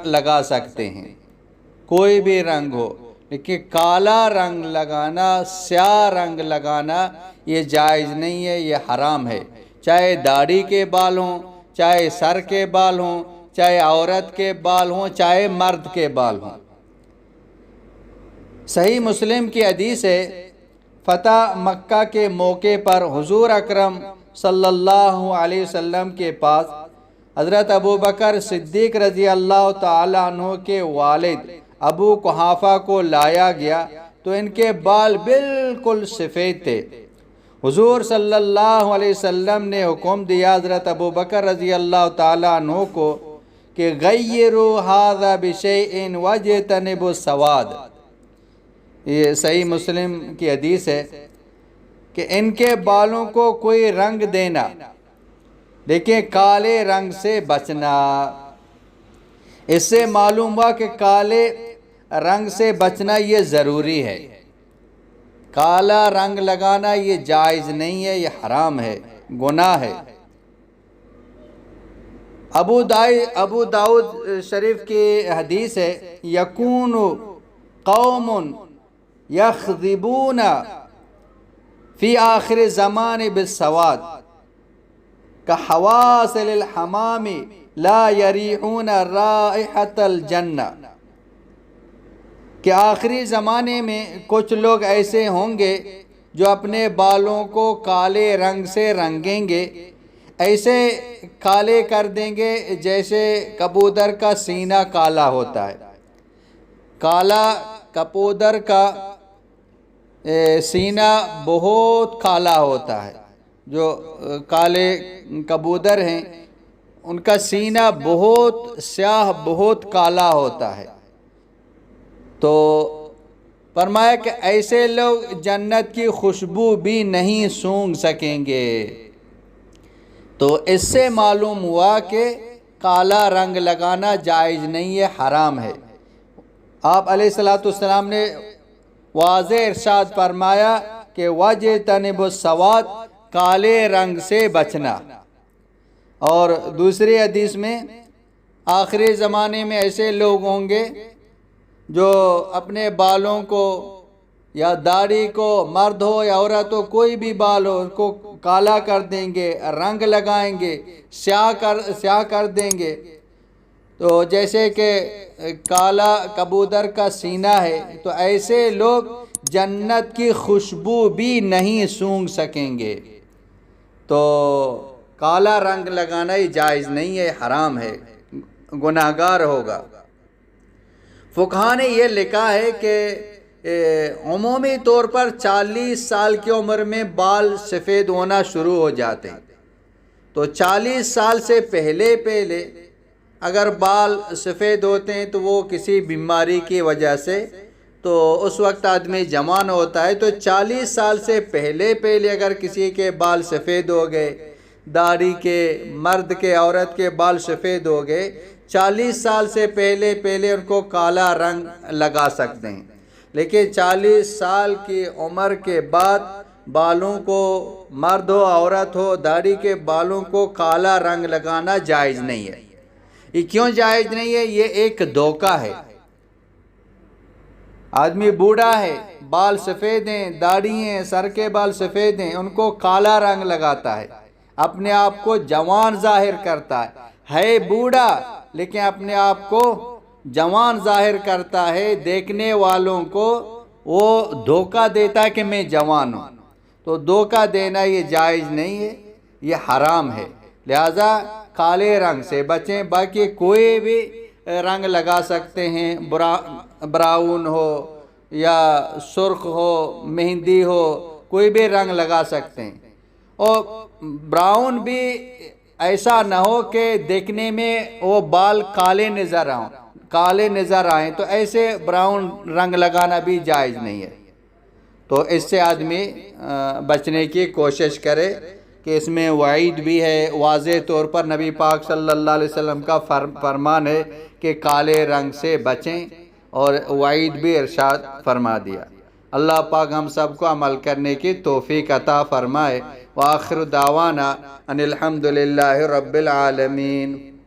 لگا سکتے ہیں، کوئی بھی رنگ ہو، لیکن کالا رنگ لگانا، سیاہ رنگ لگانا یہ جائز نہیں ہے، یہ حرام ہے، چاہے داڑھی کے بال ہوں، چاہے سر کے بال ہوں، چاہے عورت کے بال ہوں، چاہے مرد کے بال ہوں۔ صحیح مسلم کی حدیث ہے، فتح مکہ کے موقع پر حضور اکرم صلی اللہ علیہ وسلم کے پاس حضرت ابوبکر صدیق رضی اللہ تعالیٰ عنہ کے والد ابو قحافہ کو لایا گیا تو ان کے بال بالکل سفید تھے۔ حضور صلی اللہ علیہ وسلم نے حکم دیا حضرت ابوبکر رضی اللہ تعالیٰ عنہ کو کہ غیروا ھذا بشیء واجتنبوا السواد۔ یہ صحیح مسلم کی حدیث ہے کہ ان کے بالوں کو کوئی رنگ دینا، لیکن کالے رنگ سے بچنا۔ اس سے معلوم ہوا کہ کالے رنگ سے بچنا یہ ضروری ہے، کالا رنگ لگانا یہ جائز نہیں ہے، یہ حرام ہے، گناہ ہے۔ ابو داؤد شریف کی حدیث ہے، یکون قوم یخضبون فی آخر زمان بالسواد کحواصل الحمام لا یریحون رائحۃ الجنہ، کہ آخری زمانے میں کچھ لوگ ایسے ہوں گے جو اپنے بالوں کو کالے رنگ سے رنگیں گے، ایسے کالے کر دیں گے جیسے کبوتر کا سینہ کالا ہوتا ہے۔ کالا کبوتر کا سینہ بہت کالا ہوتا ہے، جو کالے کبوتر ہیں ان کا سینہ بہت سیاہ، بہت کالا ہوتا ہے۔ تو فرمایا کہ ایسے لوگ جنت کی خوشبو بھی نہیں سونگھ سکیں گے۔ تو اس سے معلوم ہوا کہ کالا رنگ لگانا جائز نہیں ہے، حرام ہے۔ آپ علیہ السلام نے واضح ارشاد فرمایا کہ وَاجْتَنِبُوا السَّوَادَ، کالے رنگ سے بچنا۔ اور دوسری حدیث میں آخری زمانے میں ایسے لوگ ہوں گے جو اپنے بالوں کو یا داڑھی کو، مرد ہو یا عورت ہو، کوئی بھی بال ہو، ان کو کالا کر دیں گے، رنگ لگائیں گے، سیاہ کر دیں گے۔ تو جیسے کہ کالا کبوتر کا سینہ ہے، تو ایسے لوگ جنت کی خوشبو بھی نہیں سونگھ سکیں گے۔ تو کالا رنگ لگانا ہی جائز نہیں ہے، حرام ہے، گناہگار ہوگا۔ فقہا نے یہ لکھا ہے کہ عمومی طور پر 40 سال کی عمر میں بال سفید ہونا شروع ہو جاتے ہیں۔ تو 40 سال سے پہلے اگر بال سفید ہوتے ہیں تو وہ کسی بیماری کی وجہ سے، تو اس وقت آدمی جوان ہوتا ہے۔ تو 40 سال سے پہلے اگر کسی کے بال سفید ہو گئے، داڑھی کے، مرد کے، عورت کے بال سفید ہو گئے، 40 سال سے پہلے ان کو کالا رنگ لگا سکتے ہیں، لیکن 40 سال کی عمر کے بعد بالوں کو، مرد ہو عورت ہو، داڑھی کے بالوں کو کالا رنگ لگانا جائز نہیں ہے۔ یہ کیوں جائز نہیں ہے؟ یہ ایک دھوکہ ہے۔ آدمی بوڑھا ہے، بال سفید ہیں، داڑھی ہیں، سر کے بال سفید ہیں، ان کو کالا رنگ لگاتا ہے، اپنے آپ کو جوان ظاہر کرتا ہے بوڑھا لیکن اپنے آپ کو جوان ظاہر کرتا ہے، دیکھنے والوں کو وہ دھوکہ دیتا ہے کہ میں جوان ہوں۔ تو دھوکہ دینا یہ جائز نہیں ہے، یہ حرام ہے۔ لہذا کالے رنگ سے بچیں، باقی کوئی بھی رنگ لگا سکتے ہیں، براؤن ہو یا سرخ ہو، مہندی ہو، کوئی بھی رنگ لگا سکتے ہیں۔ اور براؤن بھی ایسا نہ ہو کہ دیکھنے میں وہ بال کالے نظر آئیں، تو ایسے براؤن رنگ لگانا بھی جائز نہیں ہے۔ تو اس سے آدمی بچنے کی کوشش کرے کہ اس میں وعید بھی ہے، واضح طور پر نبی پاک صلی اللہ علیہ وسلم کا فرمان ہے کہ کالے رنگ سے بچیں، اور وعید بھی ارشاد فرما دیا۔ اللہ پاک ہم سب کو عمل کرنے کی توفیق عطا فرمائے۔ وآخر دعوانا ان الحمد للہ رب العالمین۔